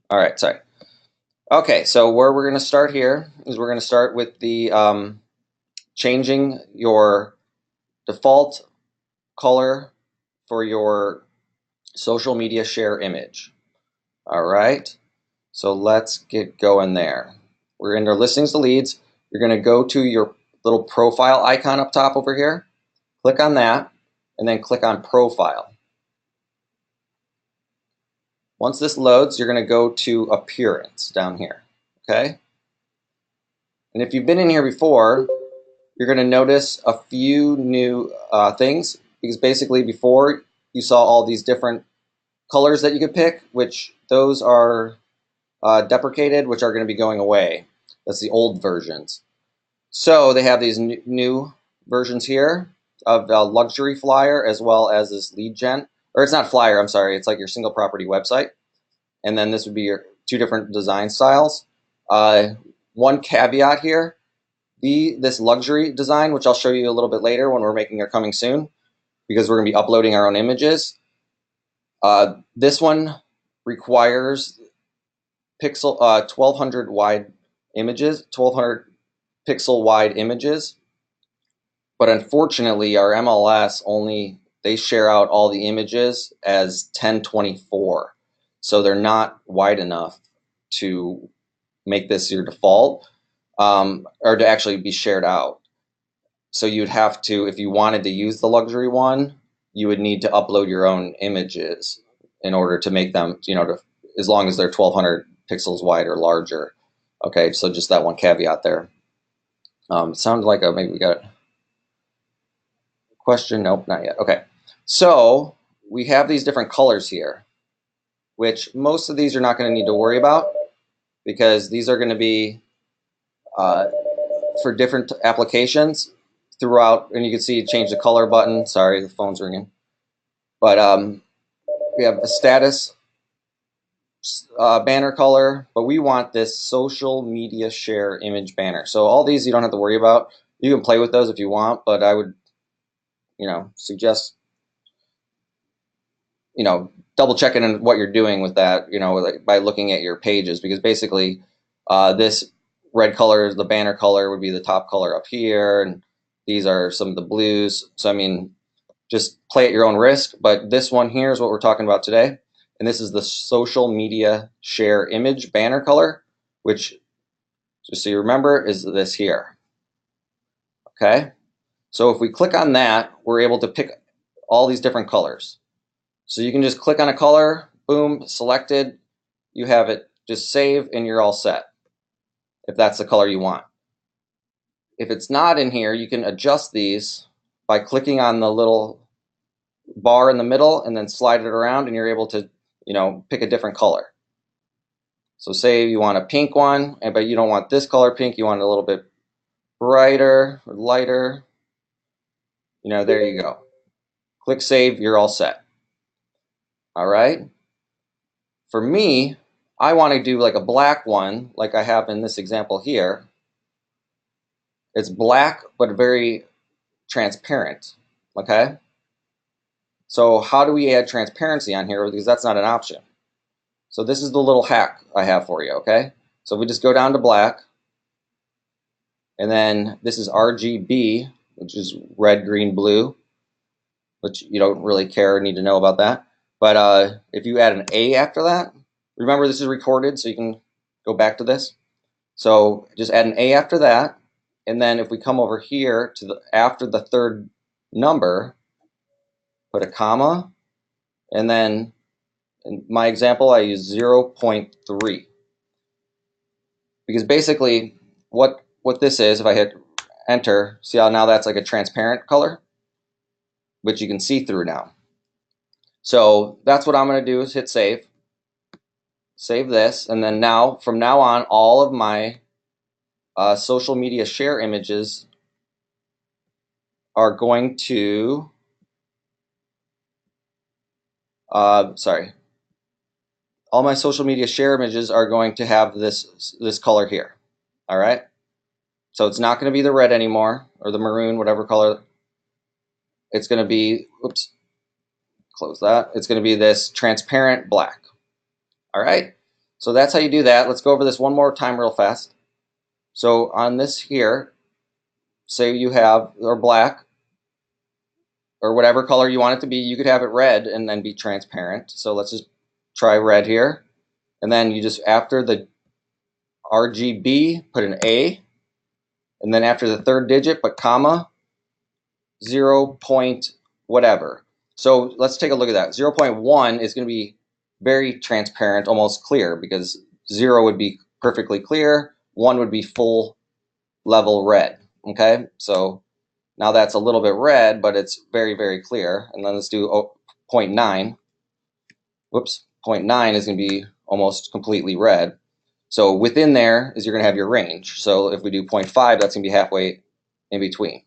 All right, sorry. Okay, so where we're going to start here is we're going to start with the changing your default color for your social media share image. All right, so let's get going there. We're in our listings to leads. You're going to go to your little profile icon up top over here, click on that, and then click on profile. Once this loads, you're going to go to appearance down here, okay? And if you've been in here before, you're going to notice a few new things, because basically before you saw all these different colors that you could pick, which those are deprecated, which are going to be going away. That's the old versions. So they have these new versions here of luxury flyer as well as this lead gen, or it's not flyer, I'm sorry, it's like your single property website. And then this would be your two different design styles. One caveat here, this luxury design, which I'll show you a little bit later when we're making our coming soon, because we're going to be uploading our own images. This one requires pixel 1200 wide images, 1200 pixel wide images. But unfortunately, our MLS they share out all the images as 1024. So they're not wide enough to make this your default, or to actually be shared out. So you'd have to, if you wanted to use the luxury one, you would need to upload your own images in order to make them, as long as they're 1200 pixels wide or larger. Okay, so just that one caveat there. Sounds like maybe we got a question. Nope, not yet. Okay, so we have these different colors here, which most of these are not going to need to worry about, because these are going to be for different applications throughout. And you can see change the color button. Sorry, the phone's ringing. But we have a status banner color, but we want this social media share image banner. So all these you don't have to worry about. You can play with those if you want, but I would, suggest, double checking in what you're doing with that, like by looking at your pages, because basically this red color, the banner color, would be the top color up here, and these are some of the blues. So I mean, just play at your own risk. But this one here is what we're talking about today, and this is the social media share image banner color, which, just so you remember, is this here. Okay, so if we click on that, we're able to pick all these different colors. So you can just click on a color, boom, selected, you have it, just save, and you're all set, if that's the color you want. If it's not in here, you can adjust these by clicking on the little bar in the middle and then slide it around, and you're able to, pick a different color. So say you want a pink one, but you don't want this color pink, you want it a little bit brighter or lighter. There you go. Click save, you're all set. All right. For me, I want to do like a black one, like I have in this example here. It's black, but very transparent, okay? So how do we add transparency on here? Because that's not an option. So this is the little hack I have for you, okay? So we just go down to black, and then this is RGB, which is red, green, blue, which you don't really care or need to know about that. But if you add an A after that, remember this is recorded, so you can go back to this. So just add an A after that, and then if we come over here to after the third number, put a comma, and then in my example I use 0.3, because basically what this is, if I hit enter, see how now that's like a transparent color, which you can see through now. So that's what I'm going to do, is hit save this, and then from now on all of my social media share images are going to all my social media share images are going to have this color here. All right, so it's not going to be the red anymore, or the maroon, whatever color. It's going to be, oops, close that. It's going to be this transparent black. All right, So that's how you do that. Let's go over this one more time real fast. So on this here, say you have, or black, or whatever color you want it to be, you could have it red and then be transparent. So let's just try red here. And then you just, after the RGB, put an A. And then after the third digit, put comma, 0 point whatever. So let's take a look at that. 0.1 is going to be very transparent, almost clear, because 0 would be perfectly clear, 1 would be full level red. Okay, so now that's a little bit red, but it's very, very clear. And then let's do 0.9. Whoops, 0.9 is going to be almost completely red. So within there is you're going to have your range. So if we do 0.5, that's going to be halfway in between.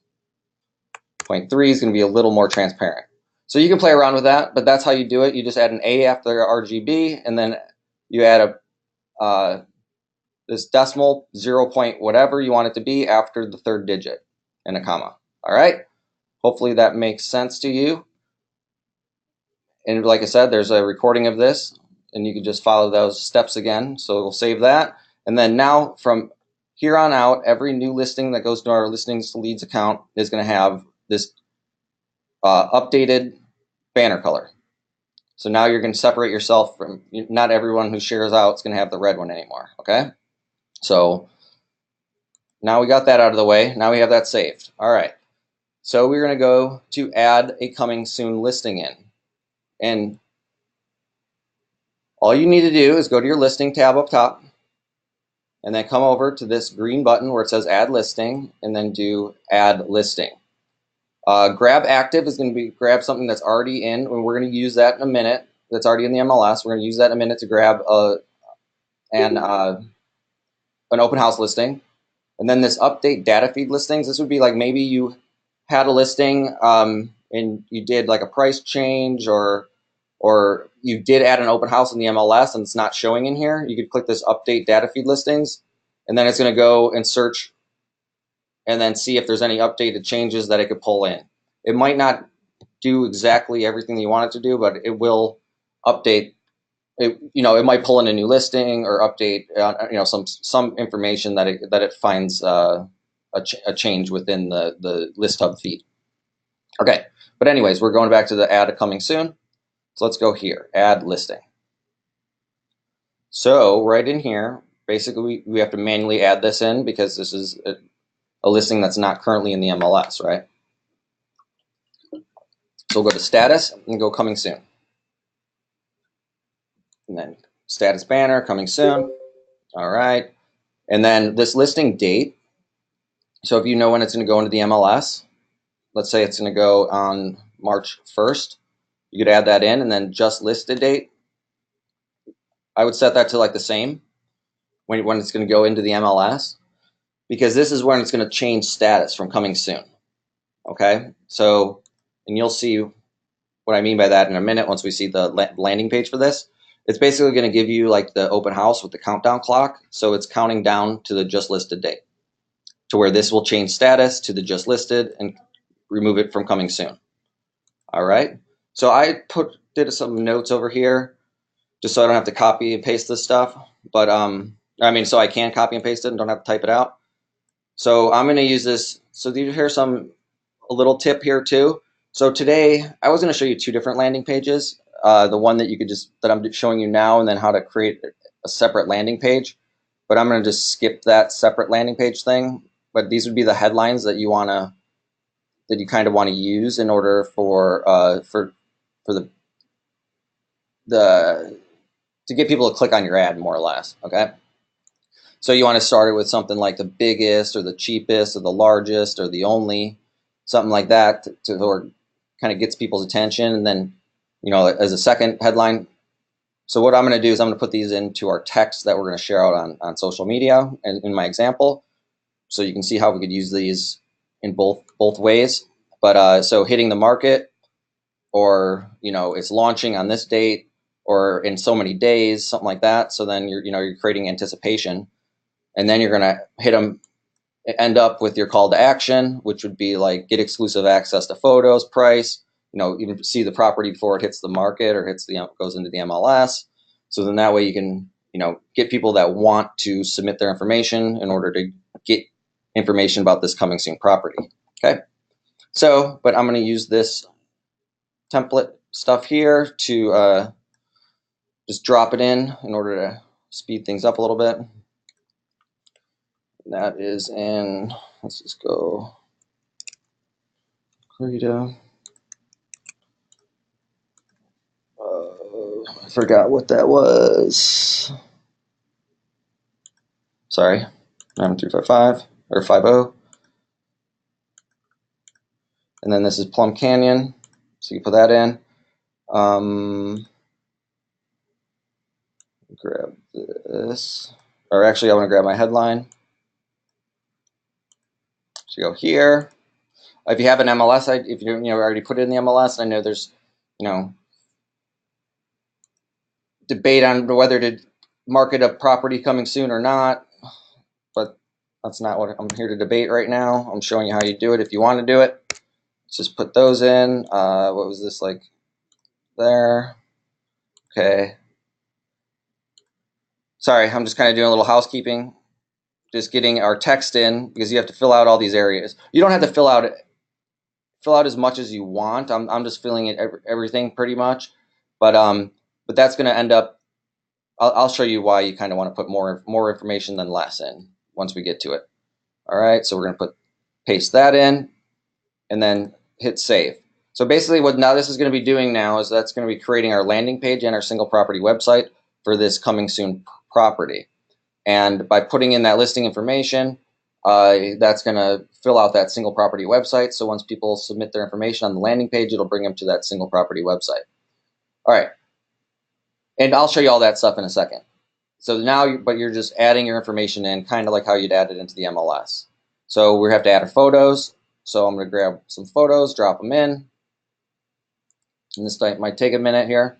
0.3 is going to be a little more transparent. So you can play around with that, but that's how you do it. You just add an A after RGB, and then you add a this decimal 0 point whatever you want it to be after the third digit and a comma. All right. Hopefully that makes sense to you. And like I said, there's a recording of this, and you can just follow those steps again. So we'll save that. And then now from here on out, every new listing that goes to our listings to leads account is going to have this updated banner color. So now you're going to separate yourself from, not everyone who shares out is going to have the red one anymore. Okay. So now we got that out of the way. Now we have that saved. All right. So we're going to go to add a coming soon listing in. And all you need to do is go to your listing tab up top and then come over to this green button where it says add listing and then do add listing. Grab active is going to be grab something that's already in, and we're going to use that in a minute. That's already in the MLS. We're going to use that in a minute to grab an open house listing. And then this update data feed listings, this would be like maybe you had a listing and you did like a price change, or you did add an open house in the MLS and it's not showing in here. You could click this update data feed listings, and then it's going to go and search and then see if there's any updated changes that it could pull in. It might not do exactly everything you want it to do, but it will update. It might pull in a new listing or update, some information that it finds a change within the list hub feed. Okay, but anyways, we're going back to the add coming soon. So let's go here, add listing. So right in here, basically we have to manually add this in because this is a listing that's not currently in the MLS, right? So we'll go to status and go coming soon. And then status banner, coming soon. All right. And then this listing date. So if you know when it's going to go into the MLS, let's say it's going to go on March 1st, you could add that in, and then just listed date. I would set that to like the same when it's going to go into the MLS, because this is when it's going to change status from coming soon. Okay. So, and you'll see what I mean by that in a minute once we see the landing page for this. It's basically going to give you like the open house with the countdown clock. So it's counting down to the just listed date, to where this will change status to the just listed and remove it from coming soon. All right. So I did some notes over here just so I don't have to copy and paste this stuff. But so I can copy and paste it and don't have to type it out. So I'm going to use this. So here's a little tip here too. So today I was going to show you two different landing pages. The one that that I'm showing you now, and then how to create a separate landing page. But I'm going to just skip that separate landing page thing. But these would be the headlines that you kind of want to use in order for to get people to click on your ad, more or less. Okay. So you want to start it with something like the biggest or the cheapest or the largest or the only, something like that or kind of gets people's attention. And then, as a second headline. So what I'm going to do is I'm going to put these into our text that we're going to share out on social media and in my example. So you can see how we could use these in both ways. But so hitting the market, or, it's launching on this date or in so many days, something like that. So then you're creating anticipation. And then you're going to end up with your call to action, which would be like get exclusive access to photos, price, even see the property before it hits the market or goes into the MLS. So then that way you can get people that want to submit their information in order to get information about this coming soon property. Okay, so, but I'm going to use this template stuff here to just drop it in order to speed things up a little bit. And that is in, let's just go Clarita. I forgot what that was. Sorry, 9355 or 50. And then this is Plum Canyon, so you put that in. Grab this, or actually I want to grab my headline. So go here. If you have an MLS, if you already put it in the MLS, I know there's debate on whether to market a property coming soon or not, but that's not what I'm here to debate right now. I'm showing you how you do it if you want to do it. Let's just put those in. What was this like there? Okay. Sorry, I'm just kind of doing a little housekeeping. Just getting our text in because you have to fill out all these areas. You don't have to fill out as much as you want. I'm just filling it everything pretty much, but that's going to end up. I'll show you why you kind of want to put more information than less in once we get to it. All right, so we're going to paste that in, and then hit save. So basically, what now this is going to be doing now is that's going to be creating our landing page and our single property website for this coming soon property. And by putting in that listing information, that's going to fill out that single property website. So once people submit their information on the landing page, it'll bring them to that single property website. All right. And I'll show you all that stuff in a second. So now, but you're just adding your information in, kind of like how you'd add it into the MLS. So we have to add our photos. So I'm going to grab some photos, drop them in. And this might take a minute here.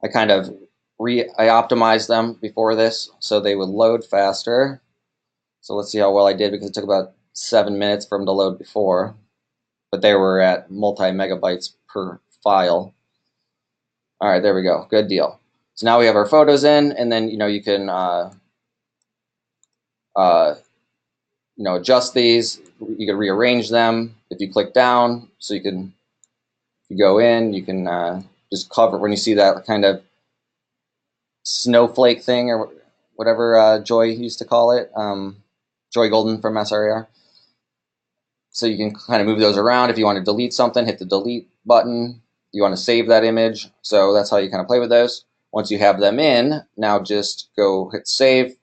I optimized them before this so they would load faster. So let's see how well I did because it took about 7 minutes for them to load before, but they were at multi-megabytes per file. All right, there we go. Good deal. So now we have our photos in, and then you can adjust these. You can rearrange them if you click down. So if you go in, you can just cover when you see that kind of snowflake thing or whatever Joy used to call it. Joy Golden from SRAR. So you can kind of move those around. If you want to delete something, hit the delete button. You want to save that image. So that's how you kind of play with those. Once you have them in, now just go hit save.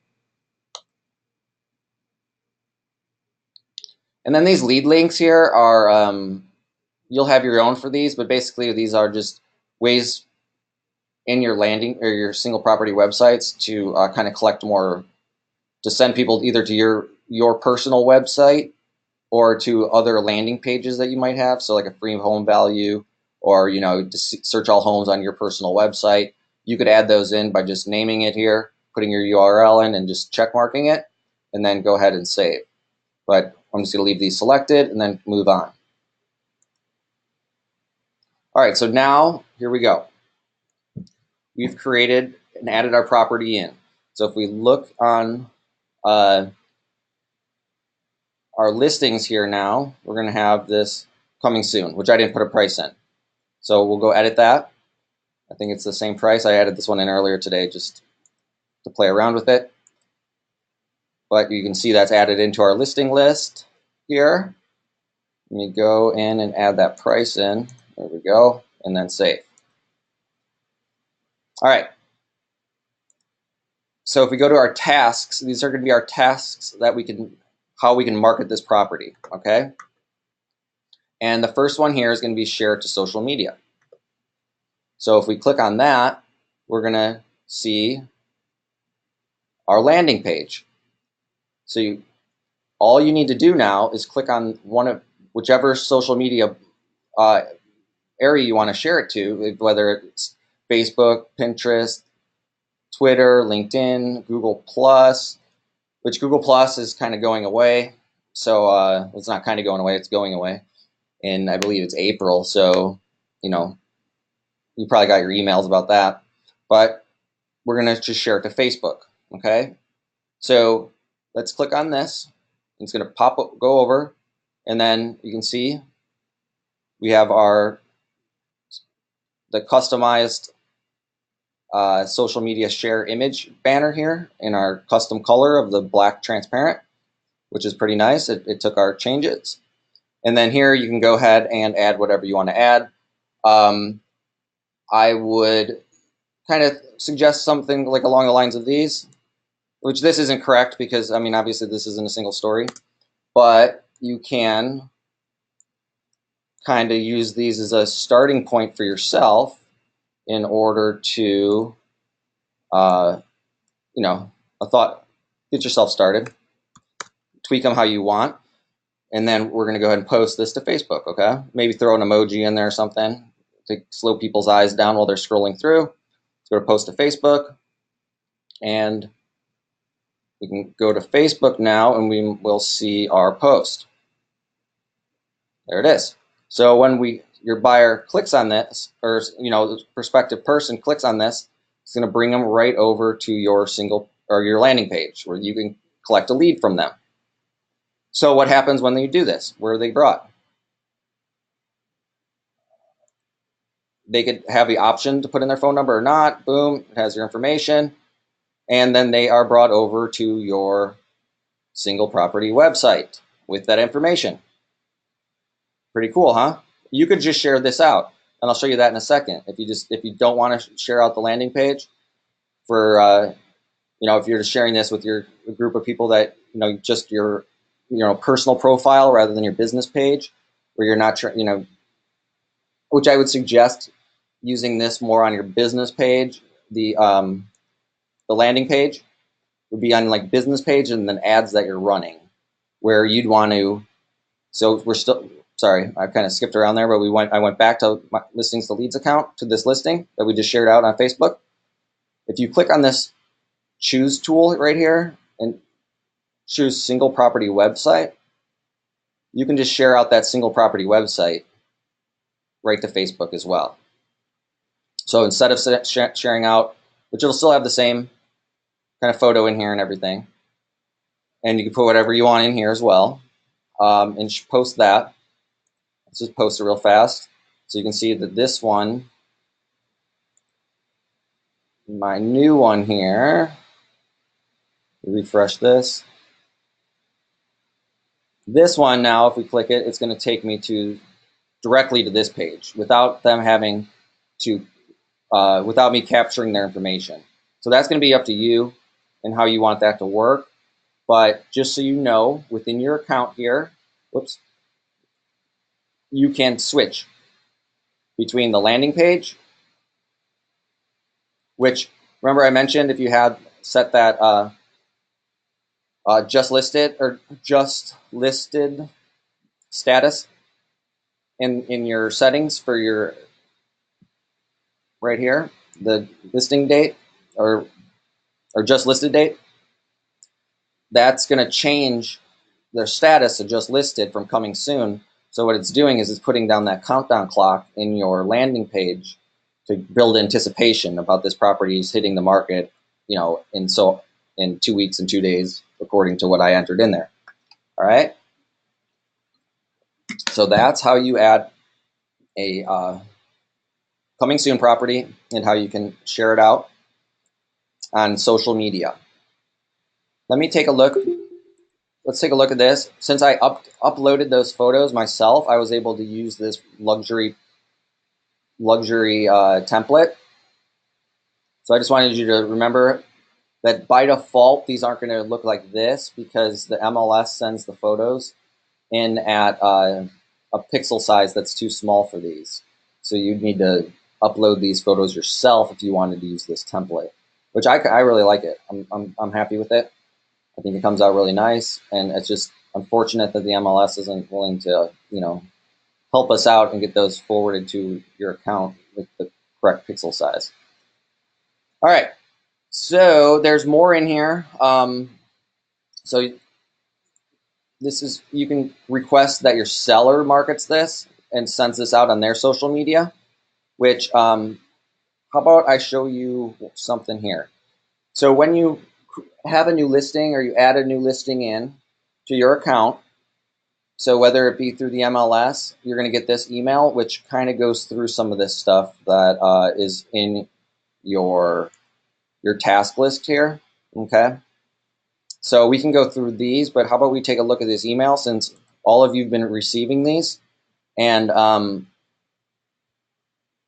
And then these lead links here are, you'll have your own for these, but basically these are just ways in your landing or your single property websites to kind of collect more, to send people either to your personal website or to other landing pages that you might have. So like a free home value, or to search all homes on your personal website. You could add those in by just naming it here, putting your URL in, and just check marking it, and then go ahead and save. But I'm just going to leave these selected and then move on. All right, so now here we go. We've created and added our property in. So if we look on our listings here now, we're going to have this coming soon, which I didn't put a price in. So we'll go edit that. I think it's the same price. I added this one in earlier today just to play around with it. But you can see that's added into our listing list here. Let me go in and add that price in. There we go. And then save. All right. So if we go to our tasks, these are going to be our tasks that how we can market this property. Okay. And the first one here is going to be share it to social media. So if we click on that, we're going to see our landing page. So all you need to do now is click on whichever social media area you want to share it to, whether it's Facebook, Pinterest, Twitter, LinkedIn, Google Plus, which Google Plus is kind of going away. So it's not kind of going away, it's going away. And I believe it's April. So, you probably got your emails about that. But we're going to just share it to Facebook. Okay, so let's click on this. It's going to go over, and then you can see we have the customized social media share image banner here in our custom color of the black transparent, which is pretty nice. It took our changes. And then here you can go ahead and add whatever you want to add. I would kind of suggest something like along the lines of these, which this isn't correct because, I mean, obviously this isn't a single story, but you can kind of use these as a starting point for yourself in order to, you know, get yourself started, tweak them how you want, and then we're going to go ahead and post this to Facebook, okay? Maybe throw an emoji in there or something to slow people's eyes down while they're scrolling through. Let's go to post to Facebook, and we can go to Facebook now, and we will see our post. There it is. So when your buyer clicks on this, or the prospective person clicks on this, it's going to bring them right over to your your landing page where you can collect a lead from them. So what happens when you do this? Where are they brought? They could have the option to put in their phone number or not. Boom, it has your information. And then they are brought over to your single property website with that information. Pretty cool, huh? You could just share this out, and I'll show you that in a second. If you don't want to share out the landing page for if you're just sharing this with a group of people that just your personal profile rather than your business page, where you're not which I would suggest using this more on your business page. The landing page would be on like business page and then ads that you're running, where you'd want to. So we're still. Sorry, I kind of skipped around there, but I went back to my listings to leads account to this listing that we just shared out on Facebook. If you click on this choose tool right here and choose single property website, you can just share out that single property website right to Facebook as well. So instead of sharing out, which it'll still have the same kind of photo in here and everything, and you can put whatever you want in here as well, and post that. Let's just post it real fast. So you can see that this one, my new one here, refresh this. This one now, if we click it, it's going to take me directly to this page without them having to, without me capturing their information. So that's going to be up to you and how you want that to work. But just so you know, within your account here, whoops, you can switch between the landing page, which remember I mentioned if you had set that just listed status in your settings for your right here, the listing date or just listed date, that's going to change their status to just listed from coming soon. So what it's doing is it's putting down that countdown clock in your landing page to build anticipation about this property's hitting the market, in 2 weeks and 2 days, according to what I entered in there. All right. So that's how you add a coming soon property and how you can share it out on social media. Let me take a look. Let's take a look at this. Since I uploaded those photos myself, I was able to use this luxury template. So I just wanted you to remember that by default, these aren't going to look like this because the MLS sends the photos in at a pixel size that's too small for these. So you'd need to upload these photos yourself if you wanted to use this template, which I really like it. I'm happy with it. I think it comes out really nice, and it's just unfortunate that the MLS isn't willing to, help us out and get those forwarded to your account with the correct pixel size. All right, so there's more in here. So you can request that your seller markets this and sends this out on their social media, which, how about I show you something here? So when you have a new listing or you add a new listing in to your account, so whether it be through the MLS, you're going to get this email, which kind of goes through some of this stuff that is in your task list here. Okay. So we can go through these, but how about we take a look at this email since all of you have been receiving these, and I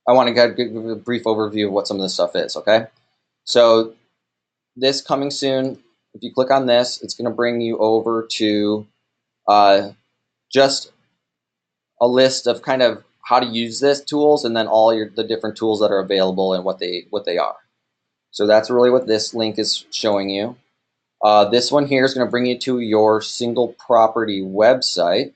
want to give a brief overview of what some of this stuff is. Okay. So this coming soon, if you click on this, it's going to bring you over to just a list of kind of how to use this tools, and then all the different tools that are available and what they are. So that's really what this link is showing you. This one here is going to bring you to your single property website.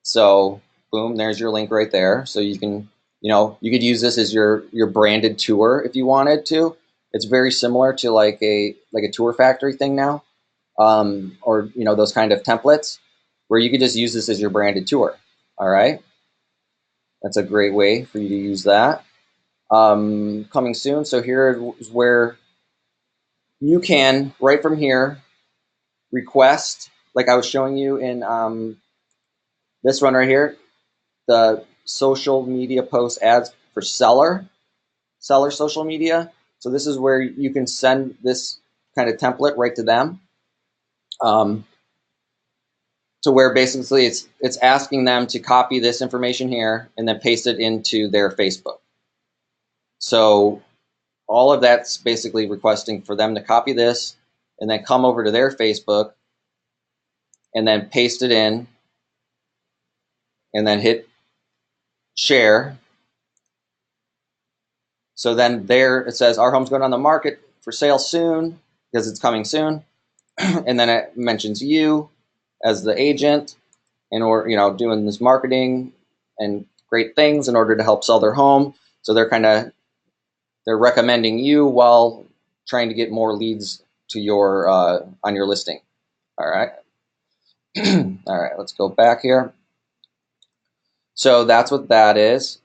So boom, there's your link right there. So you can, you could use this as your branded tour if you wanted to. It's very similar to like a Tour Factory thing now, or those kind of templates where you could just use this as your branded tour. All right, that's a great way for you to use that. Coming soon. So here is where you can, right from here, request, like I was showing you in this one right here, the social media post ads for seller social media. So this is where you can send this kind of template right to them, to where basically it's asking them to copy this information here and then paste it into their Facebook. So all of that's basically requesting for them to copy this and then come over to their Facebook and then paste it in and then hit share. So then there it says our home's going on the market for sale soon because it's coming soon. And then it mentions you as the agent or doing this marketing and great things in order to help sell their home. So they're recommending you while trying to get more leads to your on your listing. All right. All right, let's go back here. So that's what that is.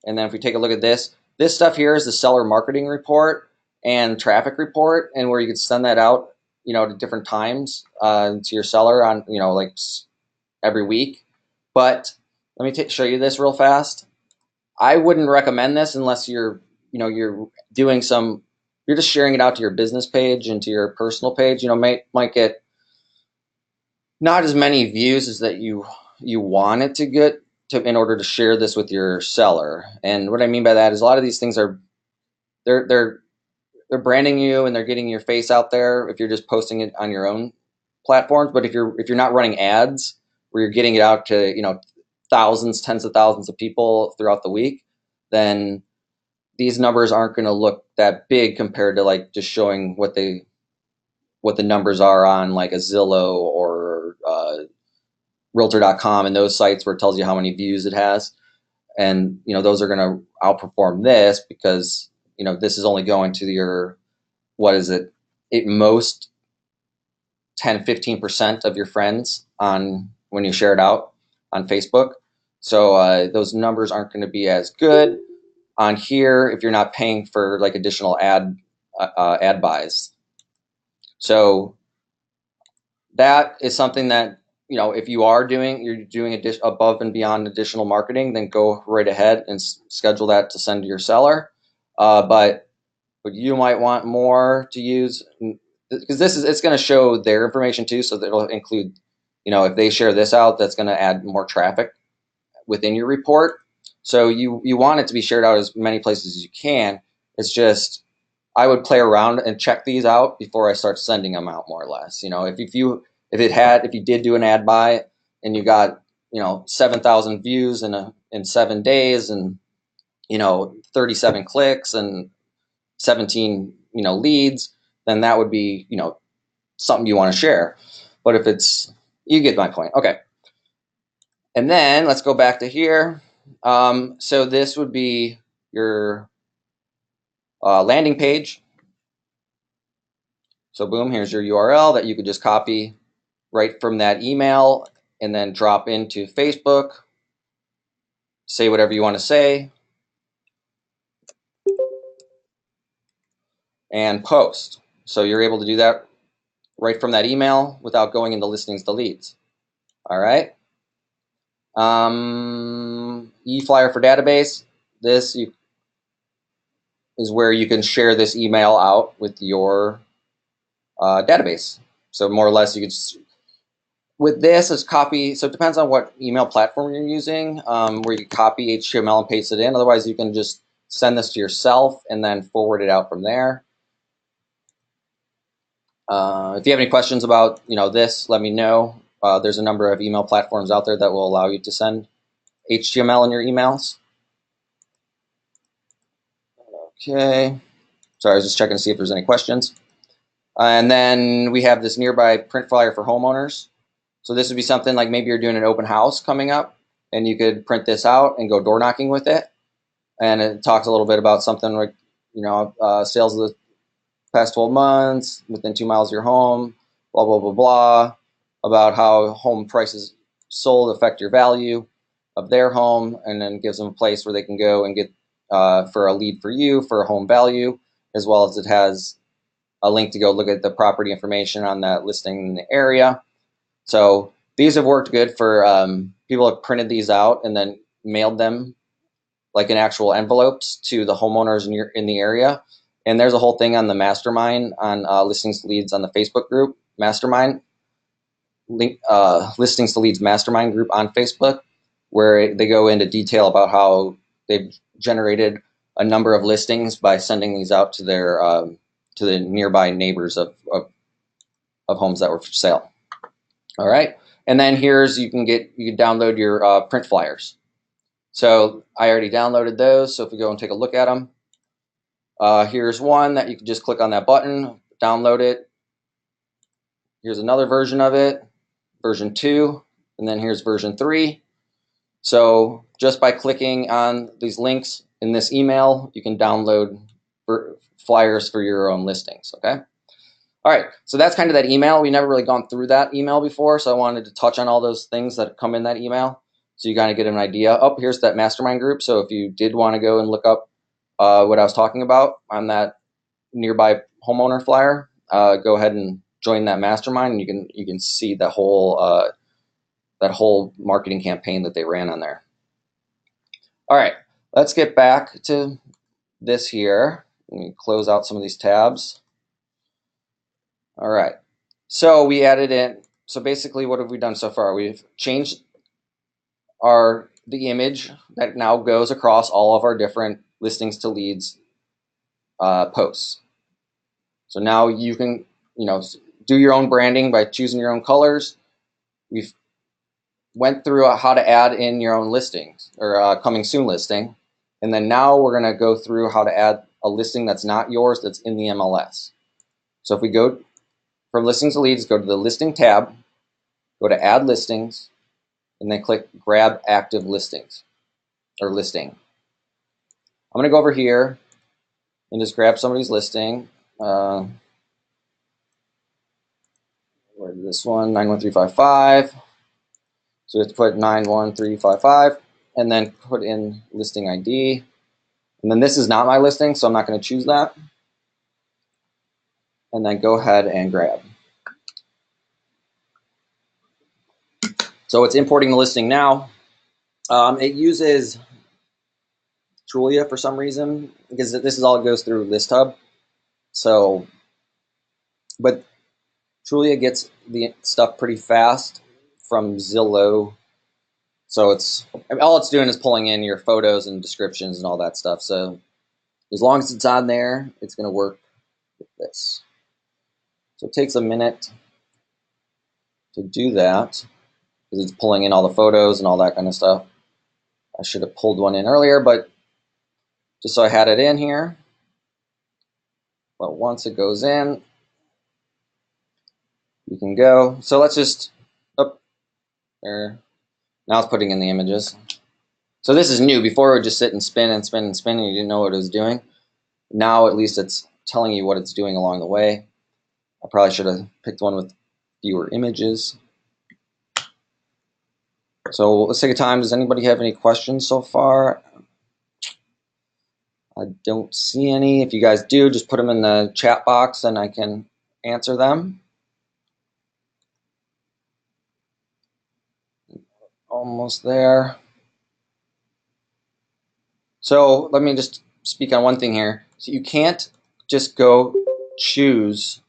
And then if we take a look at this stuff here is the seller marketing report and traffic report, and where you can send that out, to different times to your seller on, like every week. But let me show you this real fast. I wouldn't recommend this unless you're doing you're just sharing it out to your business page and to your personal page. Might get not as many views as that you want it to get in order to share this with your seller. And what I mean by that is a lot of these things are they're branding you and they're getting your face out there if you're just posting it on your own platforms. But if you're not running ads where you're getting it out to thousands, tens of thousands of people throughout the week, then these numbers aren't going to look that big compared to like just showing what the numbers are on like a Zillow or Realtor.com and those sites where it tells you how many views it has. And those are going to outperform this because this is only going to your, what is it, at most 10-15% of your friends on when you share it out on Facebook. So those numbers aren't going to be as good on here if you're not paying for like additional ad buys. So that is something that if you're doing above and beyond additional marketing, then go right ahead and schedule that to send to your seller. But you might want more to use, because it's going to show their information too, so that it'll include, if they share this out, that's going to add more traffic within your report. So you want it to be shared out as many places as you can. It's just I would play around and check these out before I start sending them out, more or less. If you did do an ad buy and you got 7,000 views in 7 days and 37 clicks and 17 leads, then that would be something you want to share. But if you get my point. Okay. And then let's go back to here. So this would be your landing page. So boom, here's your URL that you could just copy right from that email and then drop into Facebook. Say whatever you want to say. and post. So you're able to do that right from that email without going into listings to leads. All right. eFlyer for database. This is where you can share this email out with your database. So more or less, you could just, with this, it's copy. So it depends on what email platform you're using, where you copy HTML and paste it in. Otherwise, you can just send this to yourself and then forward it out from there. If you have any questions about this, let me know. There's a number of email platforms out there that will allow you to send HTML in your emails. Okay. Sorry, I was just checking to see if there's any questions. And then we have this nearby print flyer for homeowners. So this would be something like maybe you're doing an open house coming up, and you could print this out and go door knocking with it. And it talks a little bit about something like, sales of the past 12 months within 2 miles of your home, blah, blah, blah, blah, about how home prices sold affect your value of their home, and then gives them a place where they can go and get for a lead for you for a home value, as well as it has a link to go look at the property information on that listing in the area. So these have worked good for people have printed these out and then mailed them like in actual envelopes to the homeowners in the area. And there's a whole thing on the mastermind on listings to leads on the Facebook group mastermind, listings to leads mastermind group on Facebook, where they go into detail about how they've generated a number of listings by sending these out to their to the nearby neighbors of homes that were for sale. All right, and then here's you can download your print flyers. So I already downloaded those. So if we go and take a look at them, here's one that you can just click on that button, download it. Here's another version of it, version 2, and then here's version 3. So just by clicking on these links in this email, you can download flyers for your own listings, okay? All right, so that's kind of that email. We never really gone through that email before, so I wanted to touch on all those things that come in that email so you kind of get an idea. Oh, here's that mastermind group. So if you did want to go and look up what I was talking about on that nearby homeowner flyer, go ahead and join that mastermind, and you can see that whole marketing campaign that they ran on there. All right, let's get back to this here. Let me close out some of these tabs. All right, so we added in, so basically what have we done so far? We've changed the image that now goes across all of our different listings to leads posts. So now you can, do your own branding by choosing your own colors. We've went through how to add in your own listings or coming soon listing. And then now we're going to go through how to add a listing that's not yours, that's in the MLS. So if we go from listings to leads, go to the listing tab, go to add listings, and then click grab active listings or listing. I'm going to go over here and just grab somebody's listing. Where did this one? 91355. So we have to put 91355 and then put in listing ID. And then this is not my listing, so I'm not going to choose that. And then go ahead and grab. So it's importing the listing now. It uses Trulia for some reason, because this is all it goes through ListHub. So, but Trulia gets the stuff pretty fast from Zillow. So all it's doing is pulling in your photos and descriptions and all that stuff. So as long as it's on there, it's going to work with this. So it takes a minute to do that because it's pulling in all the photos and all that kind of stuff. I should have pulled one in earlier, but just so I had it in here. But once it goes in, you can go. So let's just, there. Now it's putting in the images. So this is new. Before it would just sit and spin and spin and spin and you didn't know what it was doing. Now at least it's telling you what it's doing along the way. I probably should have picked one with fewer images. So let's take a time. Does anybody have any questions so far? I don't see any. If you guys do, just put them in the chat box and I can answer them. Almost there. So let me just speak on one thing here. So you can't just go choose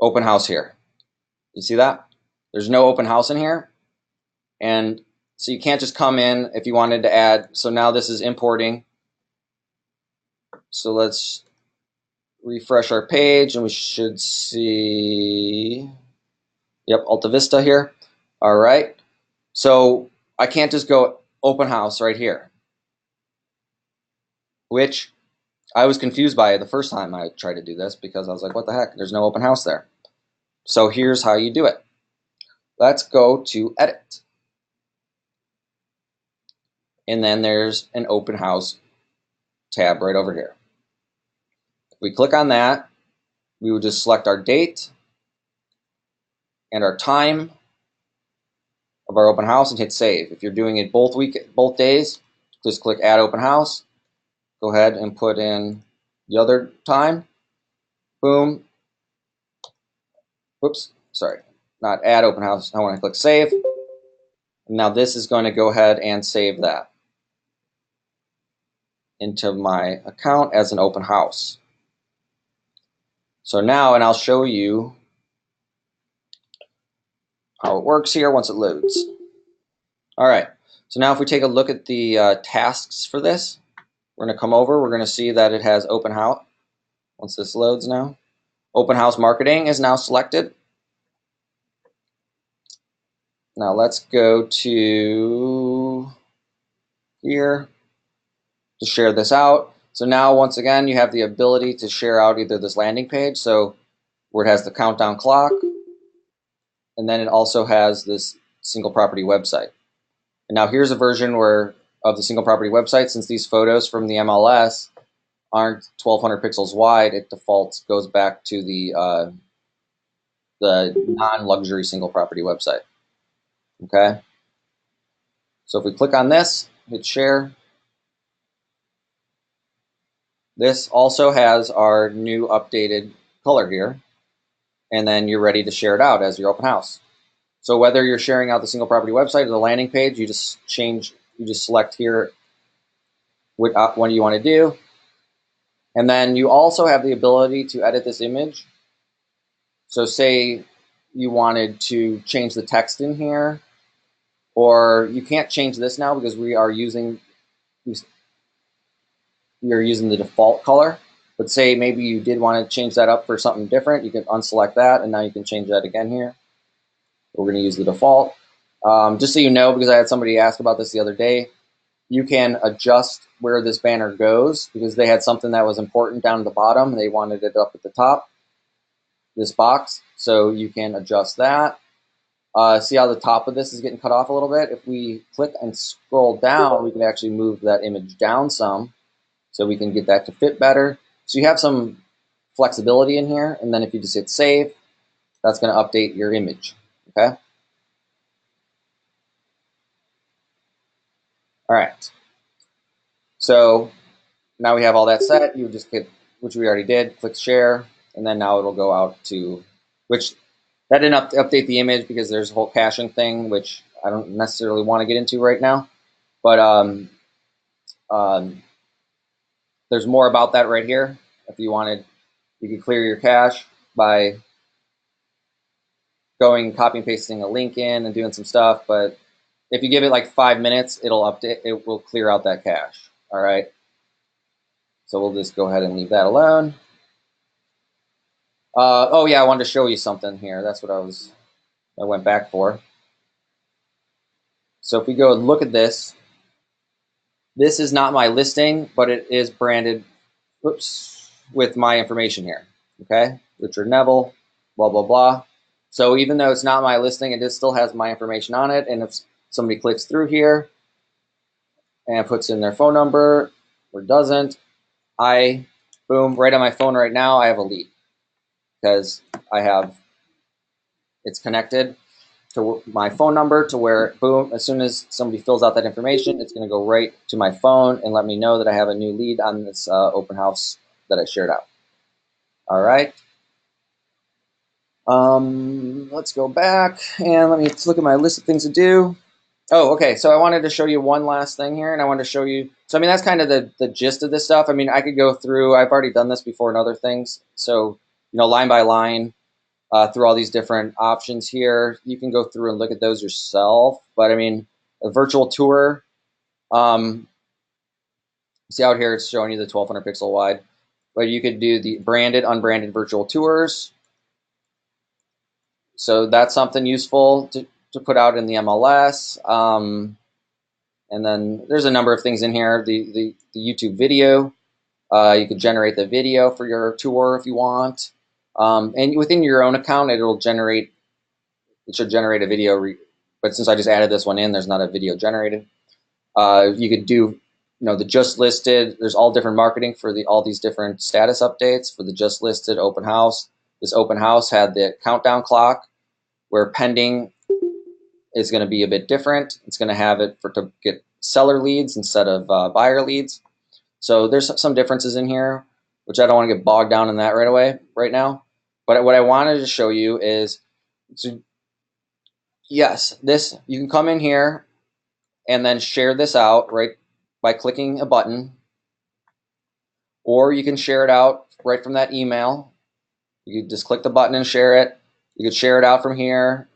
open house here. You see that? There's no open house in here. And so you can't just come in if you wanted to add. So now this is importing. So let's refresh our page and we should see, yep, Alta Vista here. All right. So I can't just go open house right here, which I was confused by it the first time I tried to do this because I was like, what the heck? There's no open house there. So here's how you do it. Let's go to edit. And then there's an open house tab right over here. If we click on that, we would just select our date and our time of our open house and hit save. If you're doing it both days, just click add open house. Go ahead and put in the other time. Boom. Oops, sorry, not add open house. I want to click save. Now this is going to go ahead and save that into my account as an open house. So now, and I'll show you how it works here once it loads. All right, so now if we take a look at the tasks for this, we're going to come over, we're going to see that it has open house. Once this loads now, open house marketing is now selected. Now let's go to here to share this out. So now once again, you have the ability to share out either this landing page, so where it has the countdown clock, and then it also has this single property website. And now here's a version of the single property website. Since these photos from the MLS aren't 1200 pixels wide, it defaults goes back to the non-luxury single property website. Okay. So if we click on this, hit share. This also has our new updated color here, and then you're ready to share it out as your open house. So whether you're sharing out the single property website or the landing page, you just select here what one you want to do. And then you also have the ability to edit this image. So say you wanted to change the text in here, or you can't change this now because we are using the default color. But say maybe you did want to change that up for something different, you can unselect that, and now you can change that again here. We're going to use the default. Just so you know, because I had somebody ask about this the other day, you can adjust where this banner goes because they had something that was important down at the bottom. They wanted it up at the top, this box. So you can adjust that. See how the top of this is getting cut off a little bit? If we click and scroll down, we can actually move that image down some so we can get that to fit better. So you have some flexibility in here. And then if you just hit save, that's going to update your image. Okay. All right. So now we have all that set. You just hit, which we already did, click share, and then now it'll go out to, which that didn't update the image because there's a whole caching thing, which I don't necessarily want to get into right now. But there's more about that right here. If you wanted, you can clear your cache by going, copy and pasting a link in and doing some stuff. But if you give it like 5 minutes, it'll update. It will clear out that cache. All right. So we'll just go ahead and leave that alone. Oh yeah, I wanted to show you something here. That's what I went back for. So if we go and look at this, this is not my listing, but it is branded, with my information here. Okay, Richard Neville, blah blah blah. So even though it's not my listing, it still has my information on it. And if somebody clicks through here and puts in their phone number or doesn't, boom, right on my phone right now, I have a lead because it's connected. to my phone number to where, boom, as soon as somebody fills out that information, it's going to go right to my phone and let me know that I have a new lead on this open house that I shared out. All right. Let's go back and let me look at my list of things to do. Oh, okay. So I wanted to show you one last thing here, and I wanted to show you. So I mean, that's kind of the gist of this stuff. I mean, I could go through. I've already done this before in other things. So line by line, through all these different options here, you can go through and look at those yourself. But I mean, a virtual tour. See out here, it's showing you the 1200 pixel wide. But you could do the branded, unbranded virtual tours. So that's something useful to put out in the MLS. And then there's a number of things in here. The YouTube video, you could generate the video for your tour if you want. And within your own account, it should generate a video. But since I just added this one in, there's not a video generated. You could do, the just listed. There's all different marketing for all these different status updates for the just listed open house. This open house had the countdown clock, where pending is going to be a bit different. It's going to have it to get seller leads instead of buyer leads. So there's some differences in here, which I don't want to get bogged down in that right now. But what I wanted to show you is, yes, you can come in here and then share this out right by clicking a button, or you can share it out right from that email. You could just click the button and share it. You could share it out from here.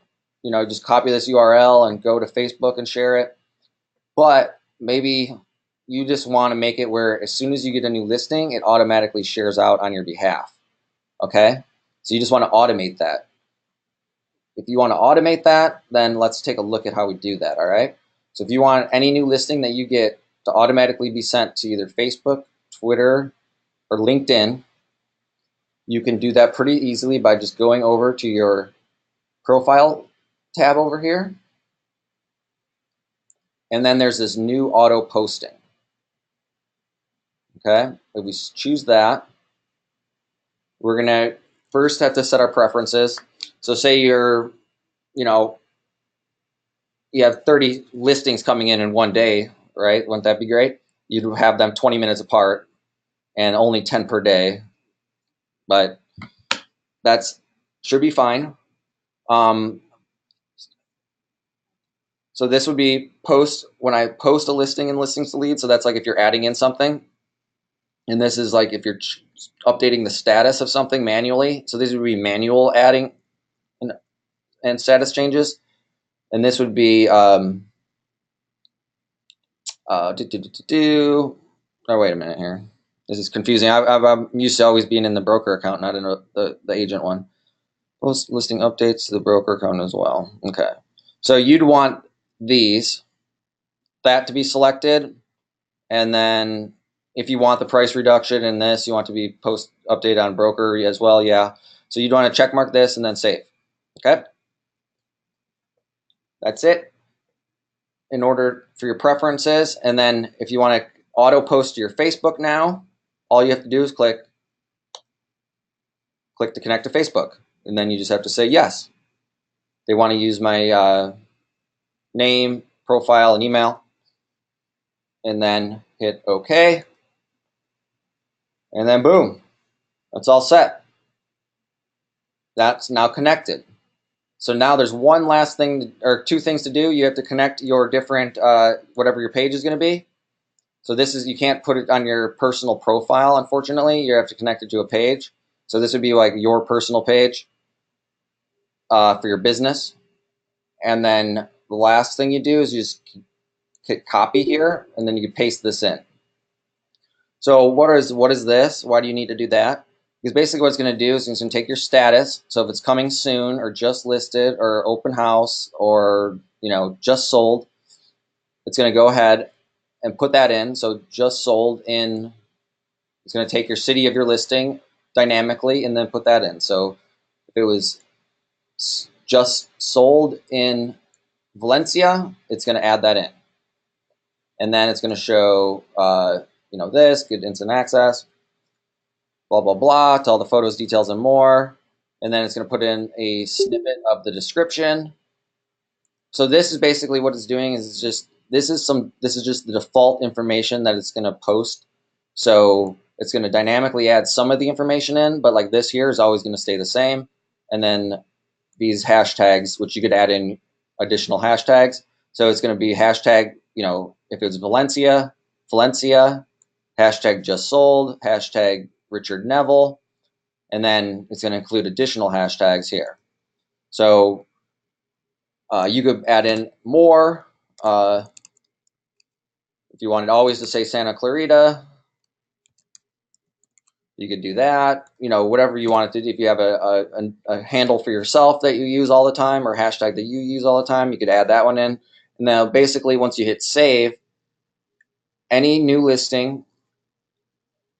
Just copy this URL and go to Facebook and share it. But maybe you just want to make it where as soon as you get a new listing, it automatically shares out on your behalf. Okay? So you just want to automate that. If you want to automate that, then let's take a look at how we do that, all right? So if you want any new listing that you get to automatically be sent to either Facebook, Twitter, or LinkedIn, you can do that pretty easily by just going over to your profile tab over here. And then there's this new auto posting. Okay, if we choose that, we're going to first have to set our preferences. So say you have 30 listings coming in one day, right? Wouldn't that be great? You'd have them 20 minutes apart and only 10 per day, but that's should be fine. So this would be when I post a listing in Listings to Lead. So that's like if you're adding in something. And this is like if you're updating the status of something manually. So these would be manual adding and status changes. And this would be oh, wait a minute here. This is confusing. I'm used to always being in the broker account, not in the agent one. Post listing updates to the broker account as well. Okay. So you'd want that to be selected. And then if you want the price reduction in this, you want to be post update on broker as well. Yeah. So you'd want to check mark this and then save. Okay. That's it in order for your preferences. And then if you want to auto post to your Facebook now, all you have to do is click to connect to Facebook. And then you just have to say yes. They want to use my name, profile, and email. And then hit OK. And then boom, that's all set. That's now connected. So now there's one last thing or two things to do. You have to connect your different, whatever your page is going to be. So you can't put it on your personal profile, unfortunately. You have to connect it to a page. So this would be like your personal page for your business. And then the last thing you do is you just hit copy here, and then you can paste this in. So what is this? Why do you need to do that? Because basically what it's going to do is it's going to take your status. So if it's coming soon or just listed or open house or just sold, it's going to go ahead and put that in. So just sold in, it's going to take your city of your listing dynamically and then put that in. So if it was just sold in Valencia, it's going to add that in. And then it's going to show, this, good instant access, blah, blah, blah, to all the photos, details, and more. And then it's going to put in a snippet of the description. So this is basically what it's doing is it's just this is just the default information that it's going to post. So it's going to dynamically add some of the information in, but like this here is always going to stay the same. And then these hashtags, which you could add in additional hashtags. So it's going to be hashtag, if it's Valencia, hashtag just sold, hashtag Richard Neville, and then it's going to include additional hashtags here. So you could add in more. If you wanted always to say Santa Clarita, you could do that. Whatever you want it to do. If you have a handle for yourself that you use all the time or hashtag that you use all the time, you could add that one in. And now basically once you hit save, any new listing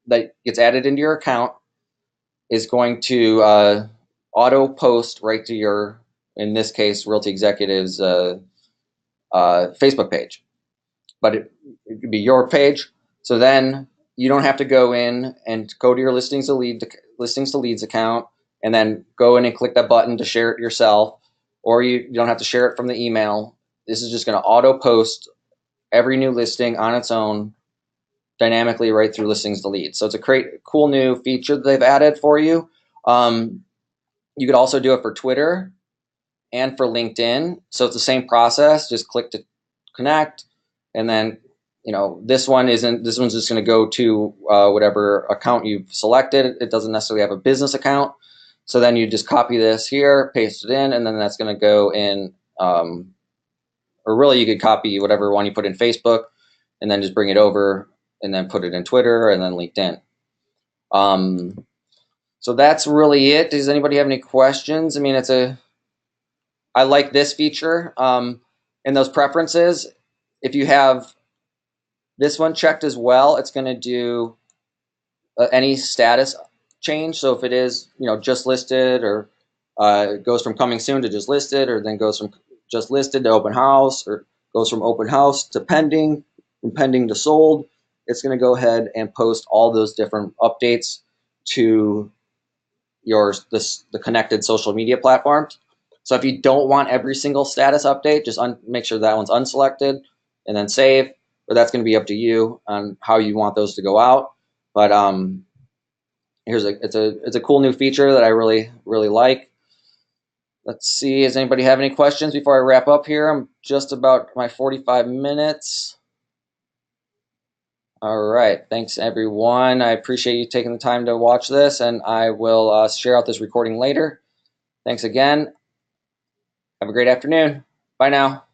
that gets added into your account is going to auto post right to your, in this case, Realty Executives Facebook page. But it could be your page. So then you don't have to go in and go to your listings to leads account and then go in and click that button to share it yourself, or you don't have to share it from the email. This is just going to auto post every new listing on its own dynamically right through listings to leads. So it's a cool new feature that they've added for you. You could also do it for Twitter and for LinkedIn. So it's the same process. Just click to connect, and then this one's just going to go to whatever account you've selected. It doesn't necessarily have a business account. So then you just copy this here, paste it in, and then that's going to go in, or really you could copy whatever one you put in Facebook and then just bring it over and then put it in Twitter and then LinkedIn. So that's really it. Does anybody have any questions? I mean, I like this feature. In those preferences, if you have this one checked as well, it's going to do any status change. So if it is, just listed, or it goes from coming soon to just listed, or then goes from just listed to open house, or goes from open house to pending, from pending to sold, it's going to go ahead and post all those different updates to the connected social media platforms. So if you don't want every single status update, just make sure that one's unselected and then save. But that's going to be up to you on how you want those to go out. But it's a cool new feature that I really, really like. Let's see, does anybody have any questions before I wrap up here? I'm just about my 45 minutes. All right, thanks everyone. I appreciate you taking the time to watch this, and I will share out this recording later. Thanks again. Have a great afternoon. Bye now.